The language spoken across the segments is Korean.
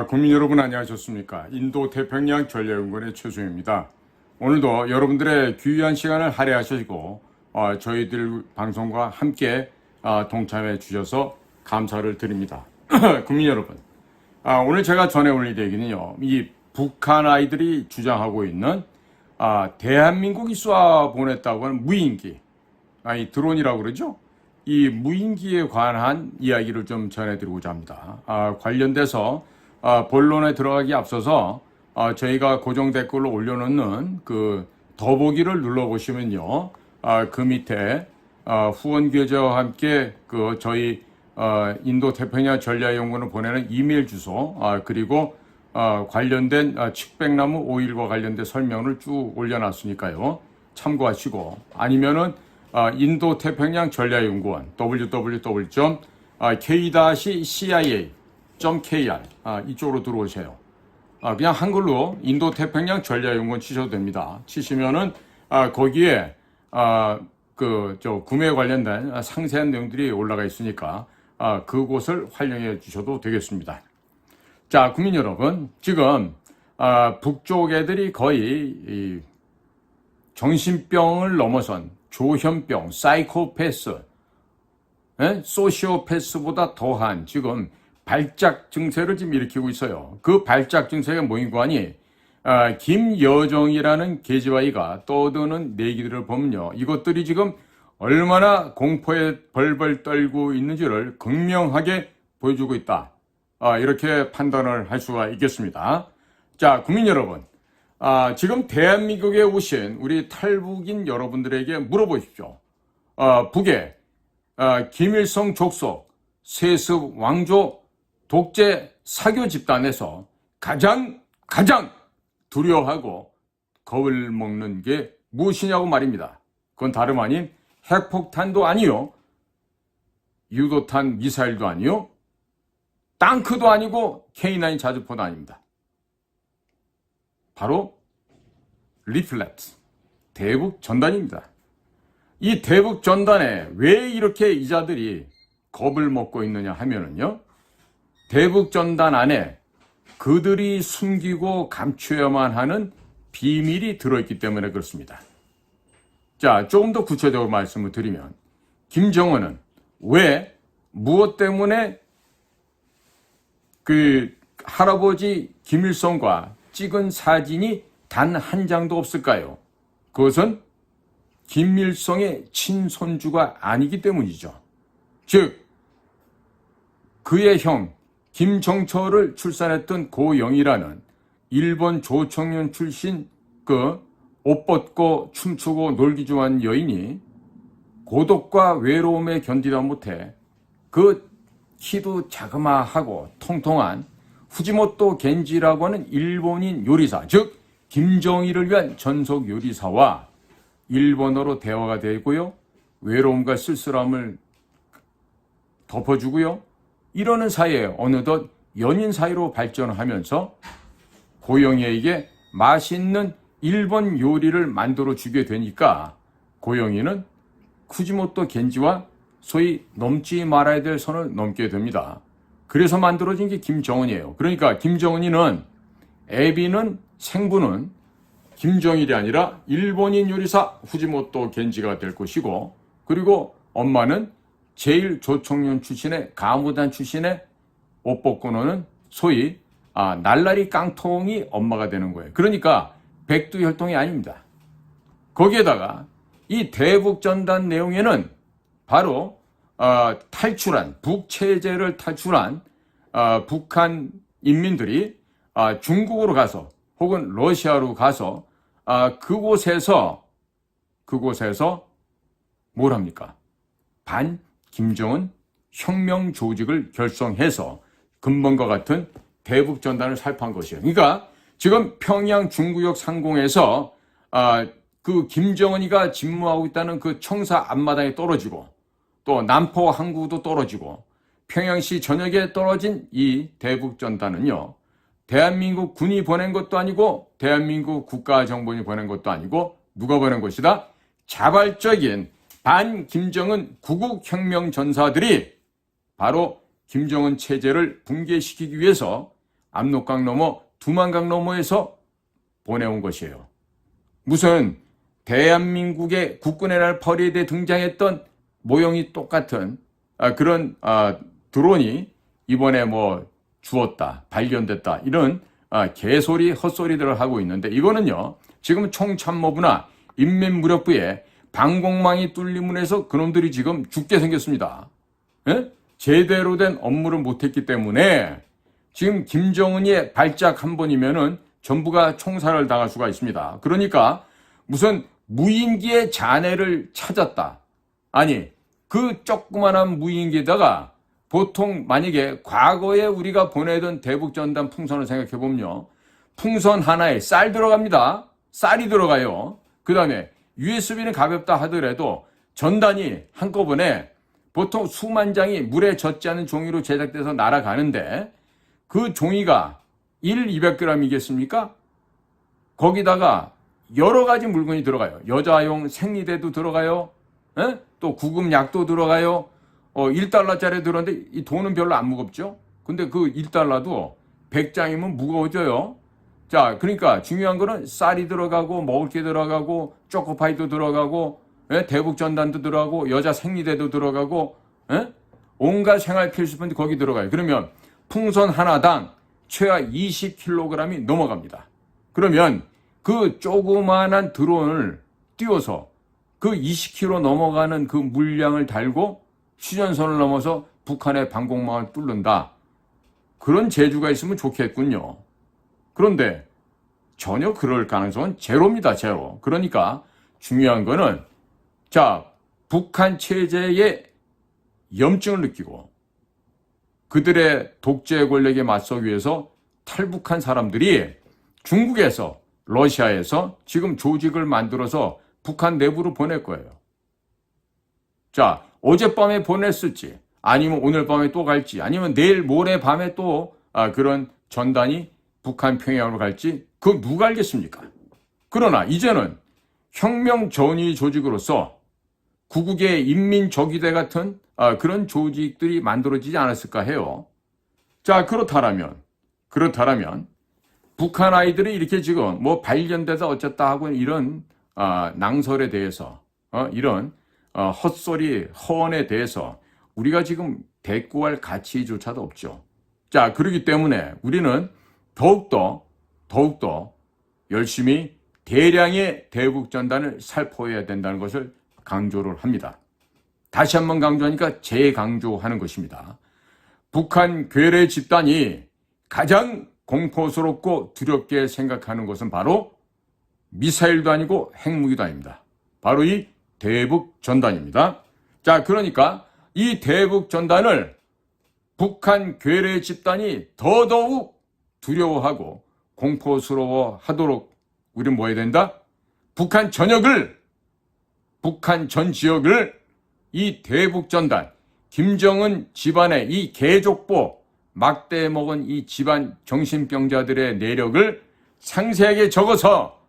국민 여러분 안녕하셨습니까? 인도 태평양 전략연구원의 최수영입니다. 오늘도 여러분들의 귀한 시간을 할애하시고 저희들 방송과 함께 동참해 주셔서 감사를 드립니다. 국민 여러분, 오늘 제가 전해 올릴 얘기는요. 이 북한 아이들이 주장하고 있는 대한민국이 쏴 보냈다고 하는 무인기, 이 드론이라고 그러죠? 이 무인기에 관한 이야기를 좀 전해드리고자 합니다. 관련돼서 본론에 들어가기 앞서서 저희가 고정 댓글로 올려놓는 그 더보기를 눌러보시면요. 그 밑에 후원 계좌와 함께 그 저희 인도 태평양 전략연구원을 보내는 이메일 주소 그리고 관련된 측백나무 오일과 관련된 설명을 쭉 올려놨으니까요. 참고하시고 아니면은 인도 태평양 전략연구원 www.k-cia.kr 이쪽으로 들어오세요. 그냥 한글로 인도 태평양 전략연구원 치셔도 됩니다. 치시면은 거기에 구매 관련된 상세한 내용들이 올라가 있으니까 그곳을 활용해 주셔도 되겠습니다. 자, 국민 여러분, 지금 북쪽 애들이 거의 정신병을 넘어선 조현병, 사이코패스, 소시오패스보다 더한 지금 발작 증세를 지금 일으키고 있어요. 그 발작 증세가 뭐인 거 아니? 김여정이라는 계집아이가 떠드는 내기들을 보면요. 이것들이 지금 얼마나 공포에 벌벌 떨고 있는지를 극명하게 보여주고 있다. 이렇게 판단을 할 수가 있겠습니다. 자, 국민 여러분. 지금 대한민국에 오신 우리 탈북인 여러분들에게 물어보십시오. 북의 김일성 족속, 세습 왕조, 독재 사교 집단에서 가장 두려워하고 겁을 먹는 게 무엇이냐고 말입니다. 그건 다름 아닌 핵폭탄도 아니요, 유도탄 미사일도 아니요, 땅크도 아니고 K9 자주포도 아닙니다. 바로 리플렛, 대북 전단입니다. 이 대북 전단에 왜 이렇게 이자들이 겁을 먹고 있느냐 하면은요, 대북 전단 안에 그들이 숨기고 감춰야만 하는 비밀이 들어있기 때문에 그렇습니다. 자, 조금 더 구체적으로 말씀을 드리면, 김정은은 왜, 무엇 때문에 그 할아버지 김일성과 찍은 사진이 단 한 장도 없을까요? 그것은 김일성의 친손주가 아니기 때문이죠. 즉, 그의 형 김정철을 출산했던 고영이라는 일본 조청년 출신 그 옷 벗고 춤추고 놀기 좋아하는 여인이 고독과 외로움에 견디다 못해 그 키도 자그마하고 통통한 후지모토 겐지라고 하는 일본인 요리사, 즉 김정일을 위한 전속 요리사와 일본어로 대화가 되고요. 외로움과 쓸쓸함을 덮어주고요. 이러는 사이에 어느덧 연인 사이로 발전하면서 고영이에게 맛있는 일본 요리를 만들어 주게 되니까 고영이는 후지모토 겐지와 소위 넘지 말아야 될 선을 넘게 됩니다. 그래서 만들어진 게 김정은이에요. 그러니까 김정은이는 애비는 생부는 김정일이 아니라 일본인 요리사 후지모토 겐지가 될 것이고, 그리고 엄마는 제일 조청년 출신의 가무단 출신의 옷 벗고 노는 소위 날라리 깡통이 엄마가 되는 거예요. 그러니까 백두혈통이 아닙니다. 거기에다가 이 대북전단 내용에는 바로 탈출한 북체제를 탈출한 북한 인민들이 중국으로 가서 혹은 러시아로 가서 그곳에서 뭘 합니까? 반 김정은 혁명 조직을 결성해서 근본과 같은 대북 전단을 살포한 것이에요. 그러니까 지금 평양 중구역 상공에서 그 김정은이가 집무하고 있다는 그 청사 앞마당에 떨어지고, 또 남포 항구도 떨어지고, 평양시 전역에 떨어진 이 대북 전단은요, 대한민국 군이 보낸 것도 아니고 대한민국 국가정보원이 보낸 것도 아니고 누가 보낸 것이다? 자발적인 반 김정은 구국혁명 전사들이 바로 김정은 체제를 붕괴시키기 위해서 압록강 너머, 두만강 너머에서 보내온 것이에요. 무슨 대한민국의 국군의 날 퍼레이드에 등장했던 모형이 똑같은 그런 드론이 이번에 뭐 주웠다, 발견됐다, 이런 개소리, 헛소리들을 하고 있는데, 이거는요, 지금 총참모부나 인민무력부의 방공망이 뚫림으로 해서 그놈들이 지금 죽게 생겼습니다. 예? 제대로 된 업무를 못했기 때문에 지금 김정은이 발작 한 번이면은 전부가 총살을 당할 수가 있습니다. 그러니까 무슨 무인기의 잔해를 찾았다. 아니, 그 조그만한 무인기에다가 보통 만약에 과거에 우리가 보내던 대북전단 풍선을 생각해보면요, 풍선 하나에 쌀 들어갑니다. 쌀이 들어가요. 그 다음에 USB는 가볍다 하더라도 전단이 한꺼번에 보통 수만 장이 물에 젖지 않은 종이로 제작돼서 날아가는데, 그 종이가 200g이겠습니까? 거기다가 여러 가지 물건이 들어가요. 여자용 생리대도 들어가요. 에? 또 구급약도 들어가요. 1달러짜리 들었는데 이 돈은 별로 안 무겁죠. 근데 그 1달러도 100장이면 무거워져요. 자, 그러니까 중요한 거는 쌀이 들어가고 먹을 게 들어가고 초코파이도 들어가고 대북 전단도 들어가고 여자 생리대도 들어가고 온갖 생활 필수품이 거기 들어가요. 그러면 풍선 하나당 최하 20kg이 넘어갑니다. 그러면 그 조그마한 드론을 띄워서 그 20kg 넘어가는 그 물량을 달고 휴전선을 넘어서 북한의 방공망을 뚫는다. 그런 재주가 있으면 좋겠군요. 그런데 전혀 그럴 가능성은 제로입니다. 제로. 그러니까 중요한 거는, 자, 북한 체제의 염증을 느끼고 그들의 독재 권력에 맞서기 위해서 탈북한 사람들이 중국에서, 러시아에서 지금 조직을 만들어서 북한 내부로 보낼 거예요. 자, 어젯밤에 보냈을지, 아니면 오늘 밤에 또 갈지, 아니면 내일 모레 밤에 또 그런 전단이 북한 평양으로 갈지, 그거 누가 알겠습니까? 그러나 이제는 혁명 전위 조직으로서 구국의 인민적위대 같은 그런 조직들이 만들어지지 않았을까 해요. 자, 그렇다면 북한 아이들이 이렇게 지금 뭐 발견되다 어쨌다 하고 이런 낭설에 대해서 이런 헛소리, 허언에 대해서 우리가 지금 대꾸할 가치조차도 없죠. 자, 그렇기 때문에 우리는 더욱더 열심히 대량의 대북전단을 살포해야 된다는 것을 강조를 합니다. 다시 한번 강조하니까 재강조하는 것입니다. 북한 괴뢰 집단이 가장 공포스럽고 두렵게 생각하는 것은 바로 미사일도 아니고 핵무기도 아닙니다. 바로 이 대북전단입니다. 자, 그러니까 이 대북전단을 북한 괴뢰 집단이 더더욱 두려워하고 공포스러워 하도록 우리는 뭐 해야 된다? 북한 전 지역을 이 대북전단, 김정은 집안의 이 개족보 막대 먹은 이 집안 정신병자들의 내력을 상세하게 적어서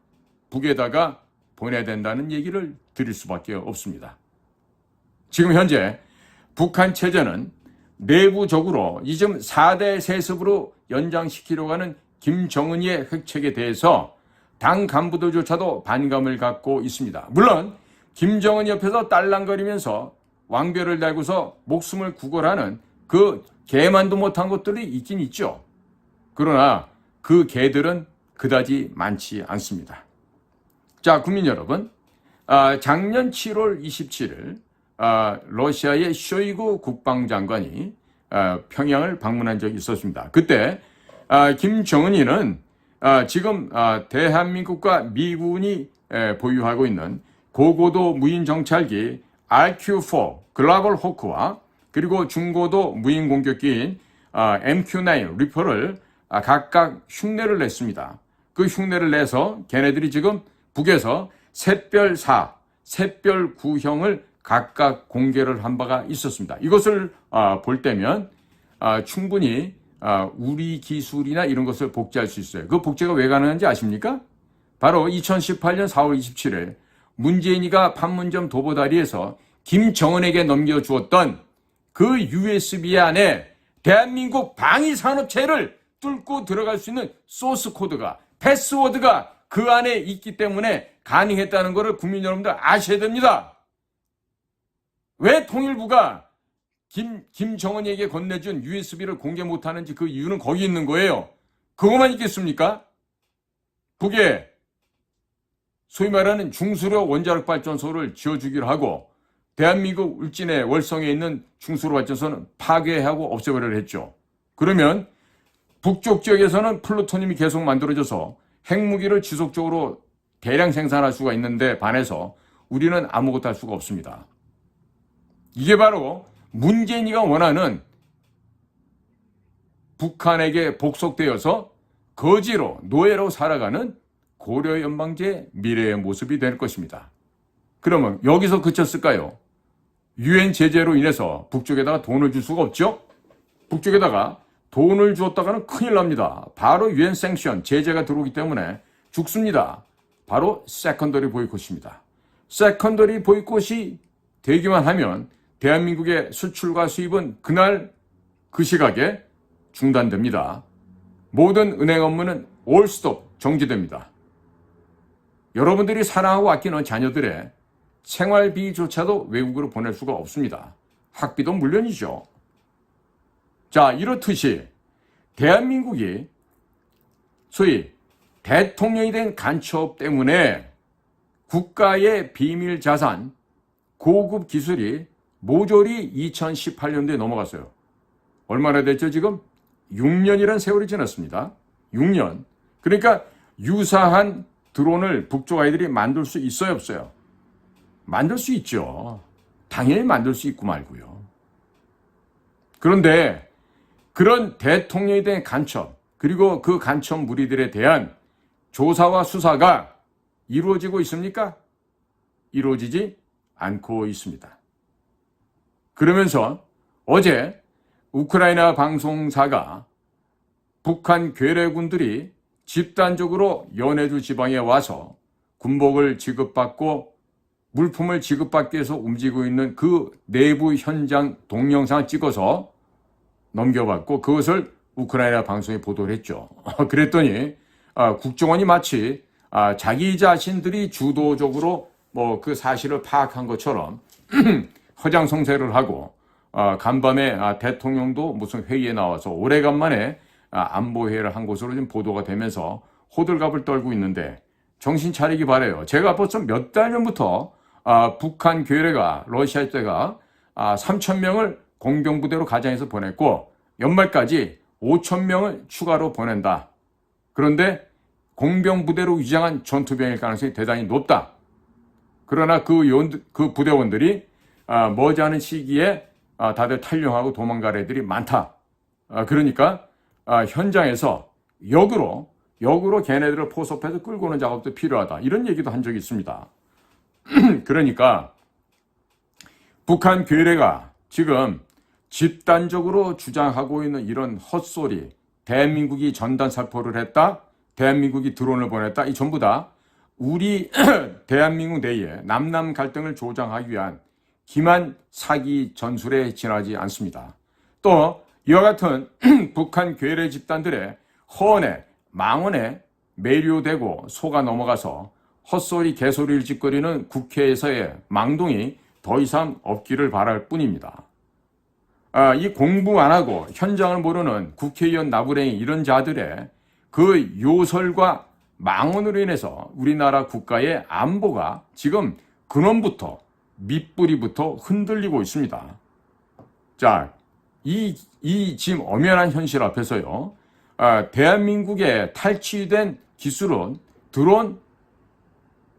북에다가 보내야 된다는 얘기를 드릴 수밖에 없습니다. 지금 현재 북한 체제는 내부적으로 이즘 4대 세습으로 연장시키려고 하는 김정은의 획책에 대해서 당 간부들조차도 반감을 갖고 있습니다. 물론 김정은 옆에서 딸랑거리면서 왕별을 달고서 목숨을 구걸하는 그 개만도 못한 것들이 있긴 있죠. 그러나 그 개들은 그다지 많지 않습니다. 자, 국민 여러분, 작년 7월 27일 러시아의 쇼이구 국방장관이 평양을 방문한 적이 있었습니다. 그때 김정은이는 지금 대한민국과 미군이 보유하고 있는 고고도 무인 정찰기 RQ-4 글로벌 호크와 그리고 중고도 무인 공격기인 MQ-9 리퍼를 각각 흉내를 냈습니다. 그 흉내를 내서 걔네들이 지금 북에서 샛별 4, 샛별 9형을 각각 공개를 한 바가 있었습니다. 이것을 볼 때면 충분히 우리 기술이나 이런 것을 복제할 수 있어요. 그 복제가 왜 가능한지 아십니까? 바로 2018년 4월 27일 문재인이가 판문점 도보다리에서 김정은에게 넘겨주었던 그 USB 안에 대한민국 방위산업체를 뚫고 들어갈 수 있는 소스 코드가, 패스워드가 그 안에 있기 때문에 가능했다는 것을 국민 여러분들 아셔야 됩니다. 왜 통일부가 김정은에게 건네준 USB를 공개 못하는지 그 이유는 거기 있는 거예요. 그것만 있겠습니까? 북에 소위 말하는 중수력 원자력 발전소를 지어주기로 하고 대한민국 울진의 월성에 있는 중수력 발전소는 파괴하고 없애버리려 했죠. 그러면 북쪽 지역에서는 플루토늄이 계속 만들어져서 핵무기를 지속적으로 대량 생산할 수가 있는데 반해서 우리는 아무것도 할 수가 없습니다. 이게 바로 문재인이가 원하는 북한에게 복속되어서 거지로 노예로 살아가는 고려연방제의 미래의 모습이 될 것입니다. 그러면 여기서 그쳤을까요? 유엔 제재로 인해서 북쪽에다가 돈을 줄 수가 없죠? 북쪽에다가 돈을 주었다가는 큰일 납니다. 바로 유엔 생션, 제재가 들어오기 때문에 죽습니다. 바로 세컨더리 보이콧입니다. 세컨더리 보이콧이 되기만 하면 대한민국의 수출과 수입은 그날 그 시각에 중단됩니다. 모든 은행 업무는 올 스톱 정지됩니다. 여러분들이 사랑하고 아끼는 자녀들의 생활비조차도 외국으로 보낼 수가 없습니다. 학비도 물론이죠. 자, 이렇듯이 대한민국이 소위 대통령이 된 간첩 때문에 국가의 비밀 자산, 고급 기술이 모조리 2018년도에 넘어갔어요. 얼마나 됐죠 지금? 6년이란 세월이 지났습니다. 6년. 그러니까 유사한 드론을 북쪽 아이들이 만들 수 있어요 없어요? 만들 수 있죠. 당연히 만들 수 있고 말고요. 그런데 그런 대통령에 대한 간첩 그리고 그 간첩 무리들에 대한 조사와 수사가 이루어지고 있습니까? 이루어지지 않고 있습니다. 그러면서 어제 우크라이나 방송사가 북한 괴뢰군들이 집단적으로 연해주 지방에 와서 군복을 지급받고 물품을 지급받기 위해서 움직이고 있는 그 내부 현장 동영상을 찍어서 넘겨받고 그것을 우크라이나 방송에 보도를 했죠. 그랬더니 국정원이 마치 자기 자신들이 주도적으로 뭐 그 사실을 파악한 것처럼 허장성세를 하고 간밤에 대통령도 무슨 회의에 나와서 오래간만에 안보회의를 한 것으로 지금 보도가 되면서 호들갑을 떨고 있는데 정신 차리기 바라요. 제가 벌써 몇 달 전부터 북한 괴뢰가 러시아 때가 3,000명을 공병부대로 가장해서 보냈고 연말까지 5,000명을 추가로 보낸다. 그런데 공병부대로 위장한 전투병일 가능성이 대단히 높다. 그러나 그 부대원들이 머지않은 시기에 다들 탈영하고 도망갈 애들이 많다. 그러니까 현장에서 역으로 걔네들을 포섭해서 끌고 오는 작업도 필요하다. 이런 얘기도 한 적이 있습니다. 그러니까 북한 괴뢰가 지금 집단적으로 주장하고 있는 이런 헛소리, 대한민국이 전단 살포를 했다, 대한민국이 드론을 보냈다, 이 전부 다 우리 대한민국 내에 남남 갈등을 조장하기 위한 기만 사기 전술에 지나지 않습니다. 또 이와 같은 북한 괴뢰 집단들의 허언에 망언에 매료되고 속아 넘어가서 헛소리 개소리를 짓거리는 국회에서의 망동이 더 이상 없기를 바랄 뿐입니다. 이 공부 안 하고 현장을 모르는 국회의원 나부랭이 이런 자들의 그 요설과 망언으로 인해서 우리나라 국가의 안보가 지금 근원부터 밑뿌리부터 흔들리고 있습니다. 자, 이 지금 엄연한 현실 앞에서요, 대한민국에 탈취된 기술은 드론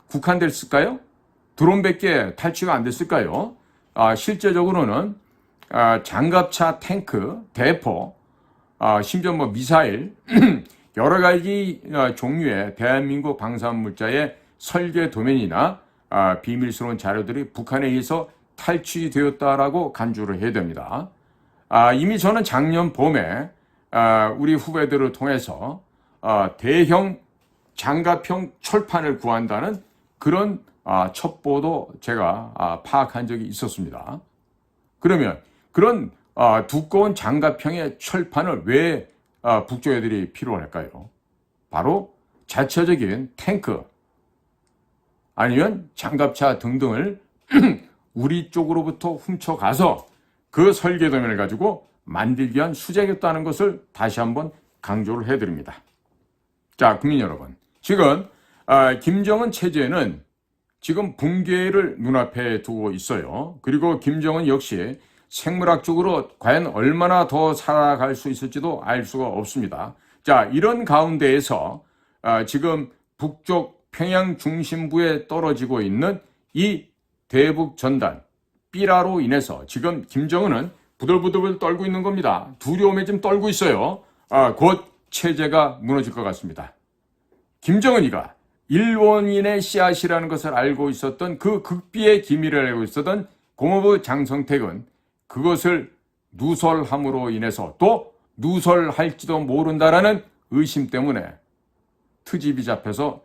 국한됐을까요? 드론밖에 탈취가 안 됐을까요? 실제적으로는 장갑차, 탱크, 대포, 심지어 뭐 미사일 여러 가지 종류의 대한민국 방산물자의 설계 도면이나 비밀스러운 자료들이 북한에 의해서 탈취되었다라고 간주를 해야 됩니다. 이미 저는 작년 봄에 우리 후배들을 통해서 대형 장갑형 철판을 구한다는 그런 첩보도 제가 파악한 적이 있었습니다. 그러면 그런 두꺼운 장갑형의 철판을 왜 북쪽 애들이 필요할까요? 바로 자체적인 탱크 아니면 장갑차 등등을 우리 쪽으로부터 훔쳐가서 그 설계도면을 가지고 만들기 위한 수재겠다는 것을 다시 한번 강조를 해드립니다. 자, 국민 여러분, 지금 김정은 체제는 지금 붕괴를 눈앞에 두고 있어요. 그리고 김정은 역시 생물학적으로 과연 얼마나 더 살아갈 수 있을지도 알 수가 없습니다. 자, 이런 가운데에서 지금 북쪽 평양 중심부에 떨어지고 있는 이 대북 전단 삐라로 인해서 지금 김정은은 부들부들 떨고 있는 겁니다. 두려움에 좀 떨고 있어요. 곧 체제가 무너질 것 같습니다. 김정은이가 일본인의 씨앗이라는 것을 알고 있었던 그 극비의 기밀을 알고 있었던 공업부 장성택은 그것을 누설함으로 인해서 또 누설할지도 모른다라는 의심 때문에 트집이 잡혀서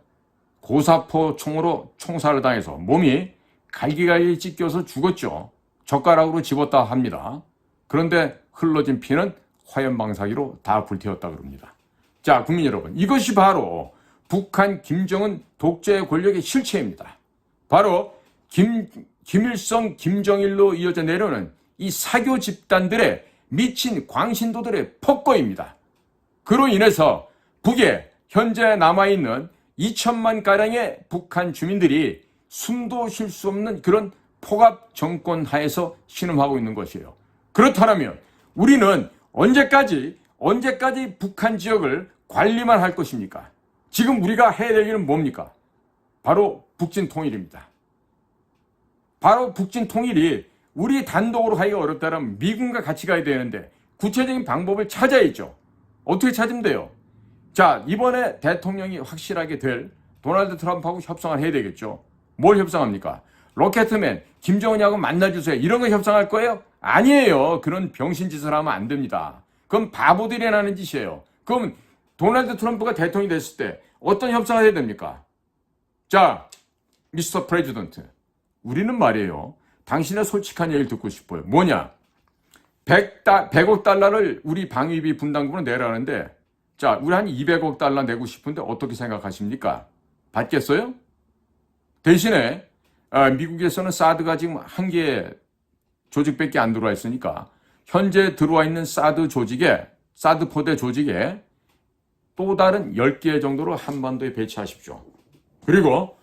고사포 총으로 총살을 당해서 몸이 갈기갈기 찢겨서 죽었죠. 젓가락으로 집었다 합니다. 그런데 흘러진 피는 화염방사기로 다 불태웠다 그럽니다. 자, 국민 여러분, 이것이 바로 북한 김정은 독재 권력의 실체입니다. 바로 김일성, 김정일로 이어져 내려오는 이 사교 집단들의 미친 광신도들의 폭거입니다. 그로 인해서 북에 현재 남아있는 2천만 가량의 북한 주민들이 숨도 쉴 수 없는 그런 폭압 정권 하에서 신음하고 있는 것이에요. 그렇다면 우리는 언제까지 북한 지역을 관리만 할 것입니까? 지금 우리가 해야 될 일은 뭡니까? 바로 북진 통일입니다. 바로 북진 통일이 우리 단독으로 하기가 어렵다면 미군과 같이 가야 되는데 구체적인 방법을 찾아야죠. 어떻게 찾으면 돼요? 자, 이번에 대통령이 확실하게 될 도널드 트럼프하고 협상을 해야 되겠죠. 뭘 협상합니까? 로켓맨, 김정은이하고 만나주세요. 이런 거 협상할 거예요? 아니에요. 그런 병신짓을 하면 안 됩니다. 그럼 바보들이 하는 짓이에요. 그럼 도널드 트럼프가 대통령이 됐을 때 어떤 협상을 해야 됩니까? 자, 미스터 프레지던트, 우리는 말이에요. 당신의 솔직한 얘기를 듣고 싶어요. 뭐냐? 100억 달러를 우리 방위비 분담금으로 내라는데, 자, 우리 한 200억 달러 내고 싶은데 어떻게 생각하십니까? 받겠어요? 대신에 미국에서는 사드가 지금 한 개 조직밖에 안 들어와 있으니까 현재 들어와 있는 사드 포대 조직에 또 다른 10개 정도로 한반도에 배치하십시오. 그리고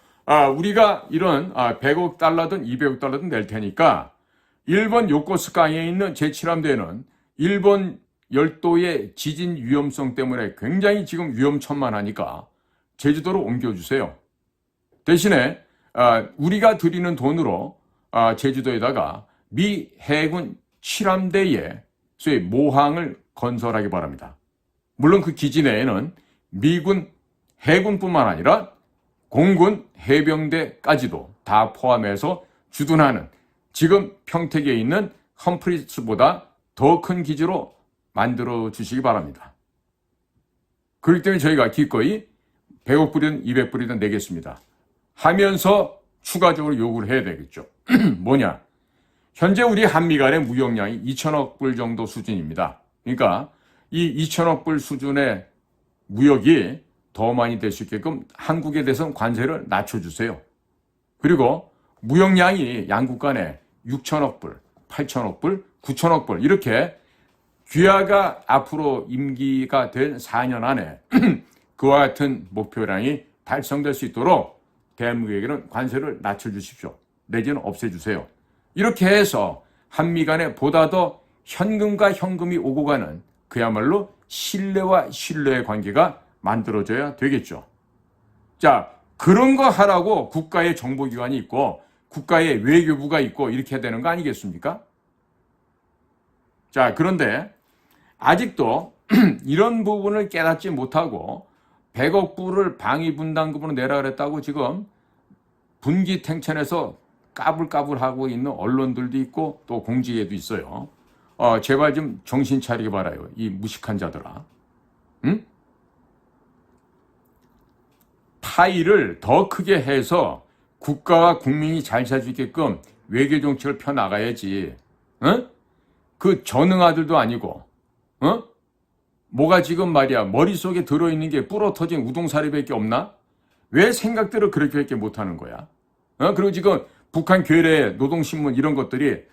우리가 이런 100억 달러든 200억 달러든 낼 테니까 일본 요코스카이에 있는 제7함대는 일본 열도의 지진 위험성 때문에 굉장히 지금 위험천만하니까 제주도로 옮겨주세요. 대신에 우리가 드리는 돈으로 제주도에다가 미 해군 7함대의 소위 모항을 건설하기 바랍니다. 물론 그 기지 내에는 미군 해군뿐만 아니라 공군 해병대까지도 다 포함해서 주둔하는 지금 평택에 있는 험프리스보다 더 큰 기지로 만들어 주시기 바랍니다. 그렇기 때문에 저희가 기꺼이 100억 불이든 200불이든 내겠습니다. 하면서 추가적으로 요구를 해야 되겠죠. 뭐냐? 현재 우리 한미 간의 무역량이 2천억 불 정도 수준입니다. 그러니까 이 2천억 불 수준의 무역이 더 많이 될 수 있게끔 한국에 대해서는 관세를 낮춰주세요. 그리고 무역량이 양국 간에 6천억 불, 8천억 불, 9천억 불 이렇게 귀하가 앞으로 임기가 된 4년 안에 그와 같은 목표량이 달성될 수 있도록 대한민국에게는 관세를 낮춰주십시오. 내지는 없애주세요. 이렇게 해서 한미 간에 보다 더 현금과 현금이 오고 가는 그야말로 신뢰와 신뢰의 관계가 만들어져야 되겠죠. 자, 그런 거 하라고 국가의 정보기관이 있고 국가의 외교부가 있고 이렇게 해야 되는 거 아니겠습니까? 자, 그런데 아직도 이런 부분을 깨닫지 못하고 100억 불을 방위분담금으로 내라 그랬다고 지금 분기탱천에서 까불까불하고 있는 언론들도 있고 또 공직에도 있어요. 제발 좀 정신 차리기 바라요. 이 무식한 자들아. 응? 파이를 더 크게 해서 국가와 국민이 잘 살 수 있게끔 외교 정책을 펴나가야지. 응? 그 전응아들도 아니고, 응? 뭐가 지금 말이야 머릿속에 들어있는 게 부러터진 우동사리밖에 없나? 왜 생각들을 그렇게밖에 못하는 거야? 그리고 지금 북한 괴뢰, 노동신문 이런 것들이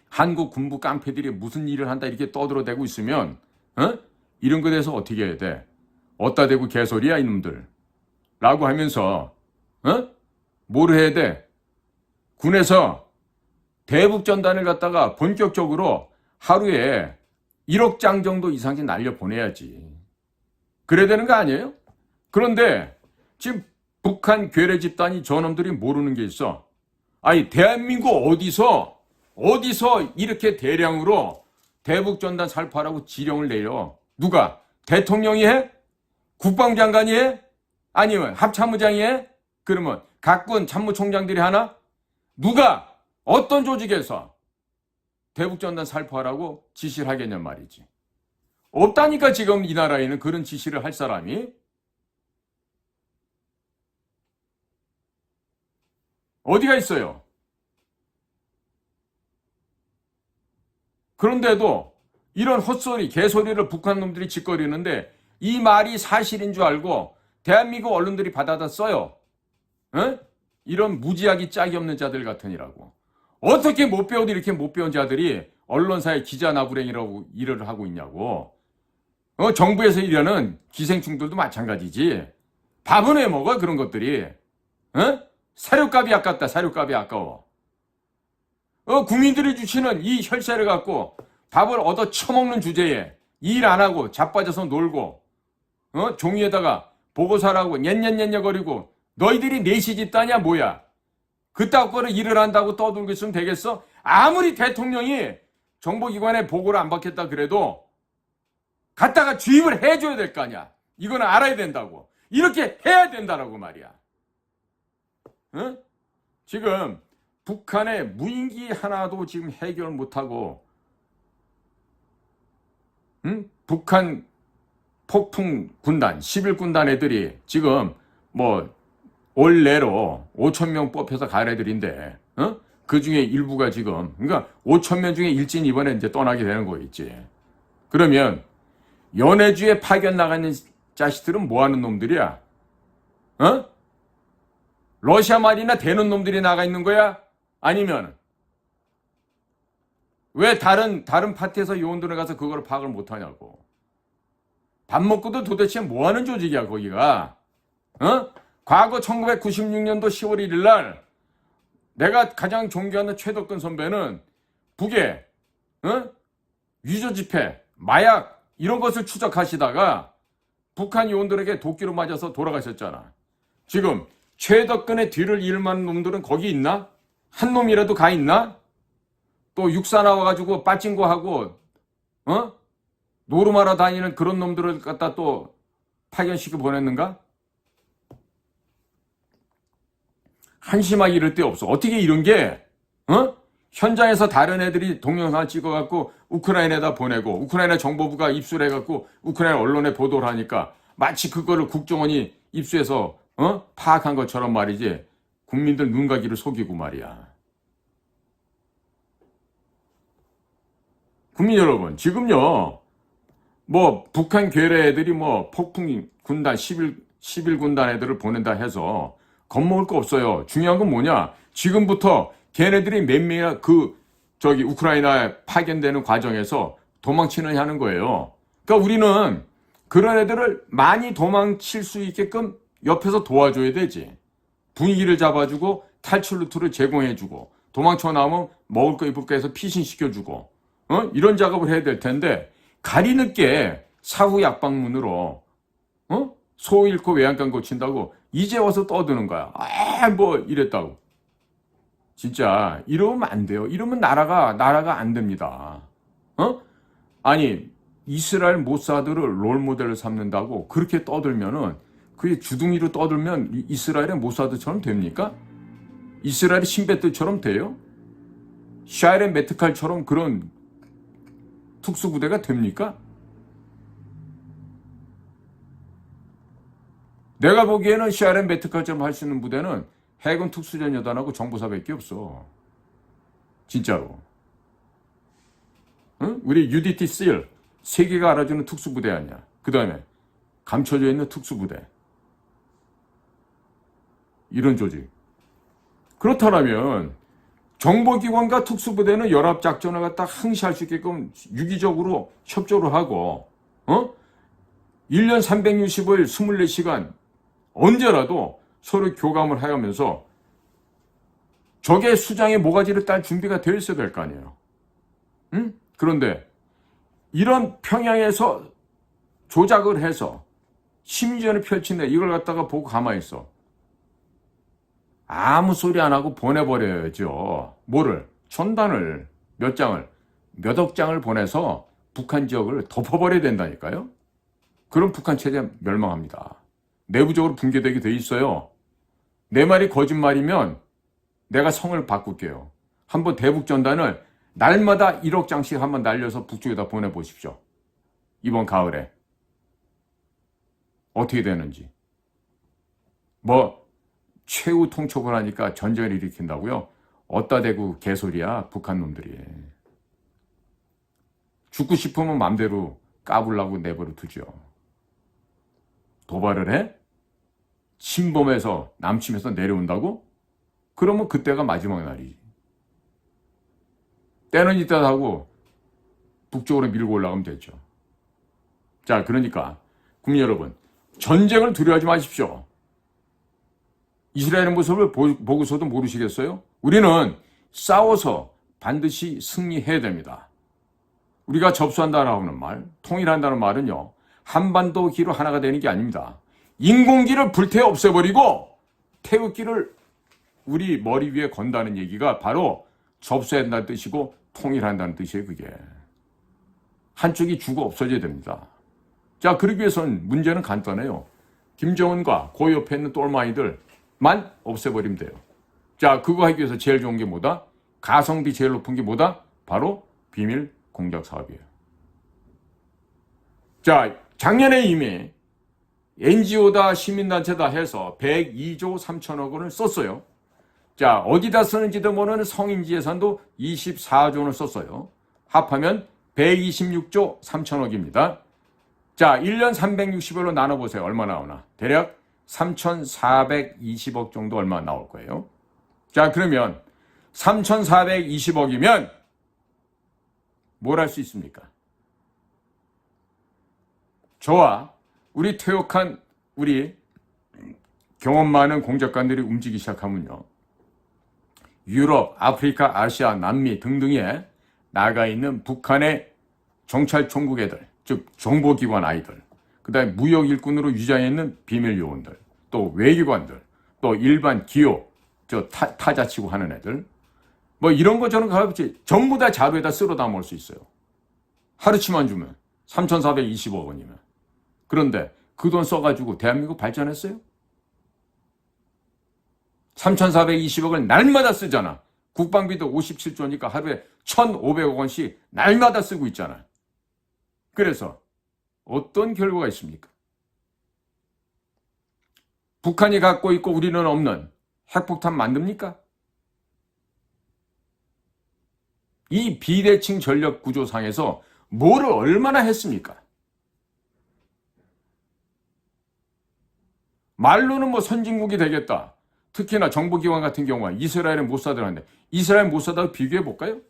한국 군부 깡패들이 무슨 일을 한다 이렇게 떠들어대고 있으면 이런 거에 대해서 어떻게 해야 돼? 어따 대고 개소리야 이놈들 라고 하면서 뭘 해야 돼? 군에서 대북전단을 갖다가 본격적으로 하루에 1억 장 정도 이상씩 날려보내야지. 그래야 되는 거 아니에요? 그런데 지금 북한 괴뢰 집단이 저놈들이 모르는 게 있어. 아니 대한민국 어디서 이렇게 대량으로 대북전단 살포하라고 지령을 내려? 누가? 대통령이 해? 국방장관이 해? 아니면 합참의장이 해? 그러면 각군 참모총장들이 하나? 누가? 어떤 조직에서 대북전단 살포하라고 지시를 하겠냔 말이지. 없다니까 지금 이 나라에는 그런 지시를 할 사람이. 어디가 있어요? 그런데도 이런 헛소리, 개소리를 북한 놈들이 짓거리는데 이 말이 사실인 줄 알고 대한민국 언론들이 받아다 써요. 이런 무지하기 짝이 없는 자들 같으니라고. 어떻게 못 배워도 이렇게 못 배운 자들이 언론사의 기자 나부랭이라고 일을 하고 있냐고. 정부에서 일하는 기생충들도 마찬가지지. 밥은 왜 먹어 그런 것들이. 사료값이 아깝다. 사료값이 아까워. 국민들이 주시는 이 혈세를 갖고 밥을 얻어 처먹는 주제에 일 안 하고 자빠져서 놀고 종이에다가 보고서라고 녜녜녜녜 거리고 너희들이 내시 집단이야 뭐야. 그따구 거를 일을 한다고 떠들고 있으면 되겠어? 아무리 대통령이 정보기관에 보고를 안 받겠다 그래도 갖다가 주입을 해줘야 될 거 아니야. 이거는 알아야 된다고. 이렇게 해야 된다라고 말이야. 지금 북한의 무인기 하나도 지금 해결 못하고 북한 폭풍 군단 11군단 애들이 지금 뭐 올 내로 5,000명 뽑혀서 갈 애들인데 그 중에 일부가 지금 그러니까 5,000명 중에 일진 이번에 이제 떠나게 되는 거 있지. 그러면 연해주에 파견 나가는 자식들은 뭐 하는 놈들이야? 러시아 말이나 되는 놈들이 나가 있는 거야? 아니면 왜 다른 파티에서 요원들에 가서 그걸 파악을 못 하냐고. 밥 먹고도 도대체 뭐 하는 조직이야 거기가? 과거 1996년도 10월 1일 날 내가 가장 존경하는 최덕근 선배는 북에 위조 지폐, 마약 이런 것을 추적하시다가 북한 요원들에게 도끼로 맞아서 돌아가셨잖아. 지금 최덕근의 뒤를 이을만한 놈들은 거기 있나? 한 놈이라도 가 있나? 또 육사 나와가지고 빠찡거하고 노름하러 다니는 그런 놈들을 갖다 또 파견시켜 보냈는가? 한심하게 이럴 데 없어. 어떻게 이런 게 현장에서 다른 애들이 동영상 찍어갖고 우크라이나에다 보내고 우크라이나 정보부가 입수를 해갖고 우크라이나 언론에 보도를 하니까 마치 그거를 국정원이 입수해서 파악한 것처럼 말이지. 국민들 눈가기를 속이고 말이야. 국민 여러분, 지금요 뭐 북한 괴뢰 애들이 뭐 폭풍 군단 11군단 애들을 보낸다 해서 겁먹을 거 없어요. 중요한 건 뭐냐? 지금부터 걔네들이 몇 명이나 우크라이나에 파견되는 과정에서 도망치느냐 하는 거예요. 그러니까 우리는 그런 애들을 많이 도망칠 수 있게끔 옆에서 도와줘야 되지. 분위기를 잡아주고 탈출 루트를 제공해주고 도망쳐 나오면 먹을 거 입을 거 해서 피신시켜주고 이런 작업을 해야 될 텐데 가리늦게 사후 약방문으로 소 잃고 외양간 고친다고 이제 와서 떠드는 거야. 뭐 이랬다고. 진짜 이러면 안 돼요. 이러면 나라가 안 됩니다. 아니 이스라엘 모사드를 롤모델을 삼는다고 그렇게 떠들면은 그게 주둥이로 떠들면 이스라엘의 모사드처럼 됩니까? 이스라엘의 신베트처럼 돼요? 샤일의 메트칼처럼 그런 특수부대가 됩니까? 내가 보기에는 샤일의 메트칼처럼 할 수 있는 부대는 해군 특수전여단하고 정보사밖에 없어. 진짜로. 우리 UDT SEAL 세계가 알아주는 특수부대 아니야. 그 다음에 감춰져 있는 특수부대. 이런 조직. 그렇다면 정보기관과 특수부대는 연합작전을 갖다 항시할 수 있게끔 유기적으로 협조를 하고 1년 365일 24시간 언제라도 서로 교감을 하면서 적의 수장의 모가지를 딸 준비가 되어 있어야 될 거 아니에요. 응? 그런데 이런 평양에서 조작을 해서 심지어는 펼친데 이걸 갖다가 보고 가만히 있어. 아무 소리 안 하고 보내버려야죠. 뭐를? 전단을 몇 장을, 몇 억 장을 보내서 북한 지역을 덮어버려야 된다니까요. 그럼 북한 체제 멸망합니다. 내부적으로 붕괴되게 돼 있어요. 내 말이 거짓말이면 내가 성을 바꿀게요. 한번 대북 전단을 날마다 1억 장씩 한번 날려서 북쪽에다 보내보십시오. 이번 가을에. 어떻게 되는지. 최후 통첩을 하니까 전쟁을 일으킨다고요? 어따 대고 개소리야, 북한 놈들이. 죽고 싶으면 맘대로 까불라고 내버려 두죠. 도발을 해? 침범해서 남침해서 내려온다고? 그러면 그때가 마지막 날이지. 때는 이따 하고 북쪽으로 밀고 올라가면 되죠. 자, 그러니까 국민 여러분, 전쟁을 두려워하지 마십시오. 이스라엘의 모습을 보고서도 모르시겠어요? 우리는 싸워서 반드시 승리해야 됩니다. 우리가 접수한다라고 하는 말, 통일한다는 말은요, 한반도기로 하나가 되는 게 아닙니다. 인공기를 불태워 없애버리고 태극기를 우리 머리 위에 건다는 얘기가 바로 접수한다는 뜻이고 통일한다는 뜻이에요, 그게. 한쪽이 죽어 없어져야 됩니다. 자, 그러기 위해서는 문제는 간단해요. 김정은과 그 옆에 있는 똘마이들만 없애버리면 돼요. 자, 그거 하기 위해서 제일 좋은 게 뭐다? 가성비 제일 높은 게 뭐다? 바로 비밀 공작 사업이에요. 자, 작년에 이미 NGO다 시민단체다 해서 102조 3천억 원을 썼어요. 자, 어디다 쓰는지도 모르는 성인지 예산도 24조를 썼어요. 합하면 126조 3천억입니다. 자, 1년 360일로 나눠보세요. 얼마 나오나? 대략 3,420억 정도 얼마 나올 거예요. 자, 그러면 3,420억이면 뭘 할 수 있습니까? 저와 우리 퇴역한 우리 경험 많은 공작관들이 움직이기 시작하면요. 유럽, 아프리카, 아시아, 남미 등등에 나가 있는 북한의 정찰총국 애들, 즉 정보기관 아이들, 그 다음에 무역 일꾼으로 위장해 있는 비밀 요원들, 또 외교관들, 또 일반 기업, 타자치고 하는 애들, 이런 거 저는 가볍지 전부 다 자루에다 쓸어 담을 수 있어요. 하루치만 주면 3,420억 원이면. 그런데 그 돈 써가지고 대한민국 발전했어요? 3,420억을 날마다 쓰잖아. 국방비도 57조니까 하루에 1,500억 원씩 날마다 쓰고 있잖아. 그래서 어떤 결과가 있습니까? 북한이 갖고 있고 우리는 없는 핵폭탄 만듭니까? 이 비대칭 전력 구조상에서 뭐를 얼마나 했습니까? 말로는 선진국이 되겠다. 특히나 정보기관 같은 경우는 이스라엘의 모사드한데 이스라엘 모사드하고 비교해볼까요?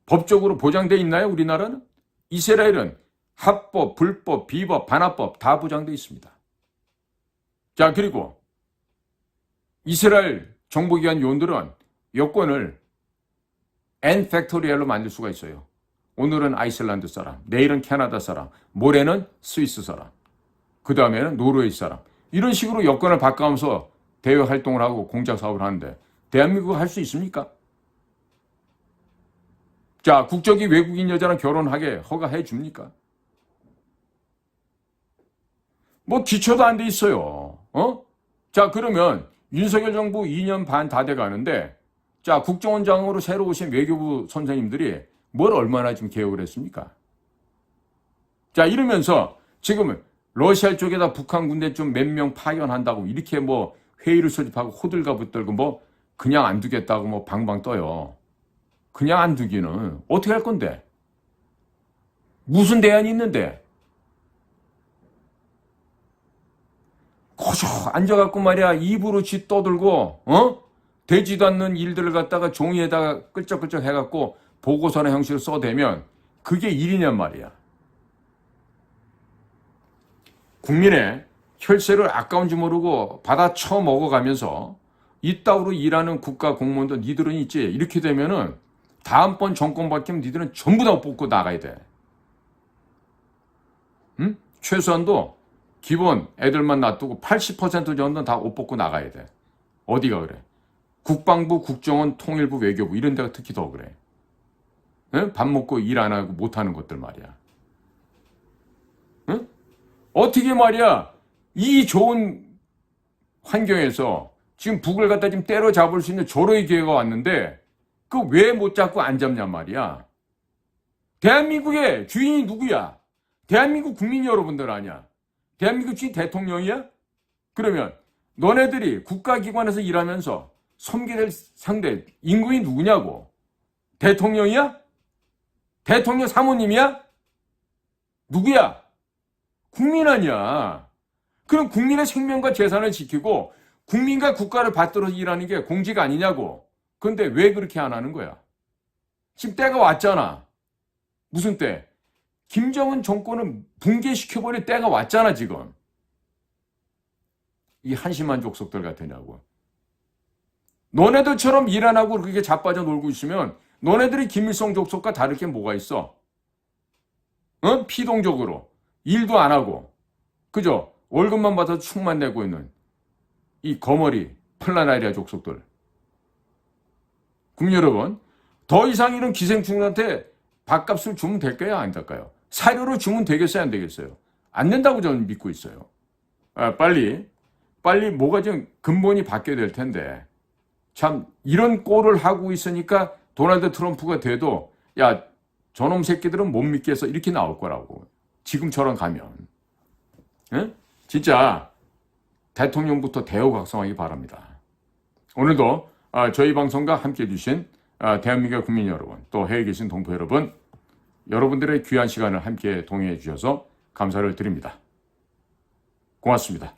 법적으로 보장되어 있나요? 우리나라는? 이스라엘은 합법, 불법, 비법, 반합법 다 보장되어 있습니다. 자, 그리고 이스라엘 정보기관 요원들은 여권을 N 팩토리얼로 만들 수가 있어요. 오늘은 아이슬란드 사람, 내일은 캐나다 사람, 모레는 스위스 사람, 그 다음에는 노르웨이 사람. 이런 식으로 여권을 바꿔가면서 대외 활동을 하고 공작 사업을 하는데 대한민국 할 수 있습니까? 자, 국적이 외국인 여자랑 결혼하게 허가해 줍니까? 기초도 안 돼 있어요. 자, 그러면 윤석열 정부 2년 반 다 돼 가는데 자, 국정원장으로 새로 오신 외교부 선생님들이 뭘 얼마나 지금 개혁을 했습니까? 자, 이러면서 지금은 러시아 쪽에다 북한 군대 좀 몇 명 파견한다고 이렇게 회의를 소집하고 호들갑을 떨고 그냥 안 두겠다고 방방 떠요. 그냥 안 두기는 어떻게 할 건데? 무슨 대안이 있는데? 고조 앉아갖고 말이야 입으로 쥐 떠들고 되지도 않는 일들을 갖다가 종이에다가 끌적끌적 해갖고 보고서나 형식으로 써대면 그게 일이냔 말이야. 국민의 혈세를 아까운지 모르고 받아 처먹어가면서 이따위로 일하는 국가 공무원도 니들은 있지. 이렇게 되면은 다음번 정권 바뀌면 니들은 전부 다 뽑고 나가야 돼. 응? 최소한도 기본 애들만 놔두고 80% 정도는 다 옷 벗고 나가야 돼. 어디가 그래? 국방부, 국정원, 통일부, 외교부 이런 데가 특히 더 그래. 응? 밥 먹고 일 안 하고 못 하는 것들 말이야. 응? 어떻게 말이야 이 좋은 환경에서 지금 북을 갖다 지금 때려잡을 수 있는 절호의 기회가 왔는데 그 왜 못 잡고 안 잡냔 말이야. 대한민국의 주인이 누구야? 대한민국 국민 여러분들 아니야. 대한민국 주인 대통령이야? 그러면 너네들이 국가기관에서 일하면서 섬기될 상대 임금이 누구냐고? 대통령이야? 대통령 사모님이야? 누구야? 국민 아니야. 그럼 국민의 생명과 재산을 지키고 국민과 국가를 받들어 일하는 게 공직 아니냐고. 그런데 왜 그렇게 안 하는 거야? 지금 때가 왔잖아. 무슨 때? 김정은 정권을 붕괴시켜버릴 때가 왔잖아 지금. 이 한심한 족속들 같으냐고. 너네들처럼 일 안 하고 그렇게 자빠져 놀고 있으면 너네들이 김일성 족속과 다를 게 뭐가 있어? 피동적으로 일도 안 하고 그죠? 월급만 받아서 축만 내고 있는 이 거머리 플라나리아 족속들. 국민 여러분, 더 이상 이런 기생충들한테 밥값을 주면 될까요? 안 될까요? 사료로 주면 되겠어요? 안 되겠어요? 안 된다고 저는 믿고 있어요. 빨리 뭐가 좀 근본이 바뀌어야 될 텐데 참 이런 꼴을 하고 있으니까 도널드 트럼프가 돼도 야 저놈 새끼들은 못 믿겠어 이렇게 나올 거라고. 지금처럼 가면. 응? 진짜 대통령부터 대우각성하기 바랍니다. 오늘도 저희 방송과 함께해 주신 대한민국의 국민 여러분 또 해외에 계신 동포 여러분 여러분들의 귀한 시간을 함께 동행해 주셔서 감사를 드립니다. 고맙습니다.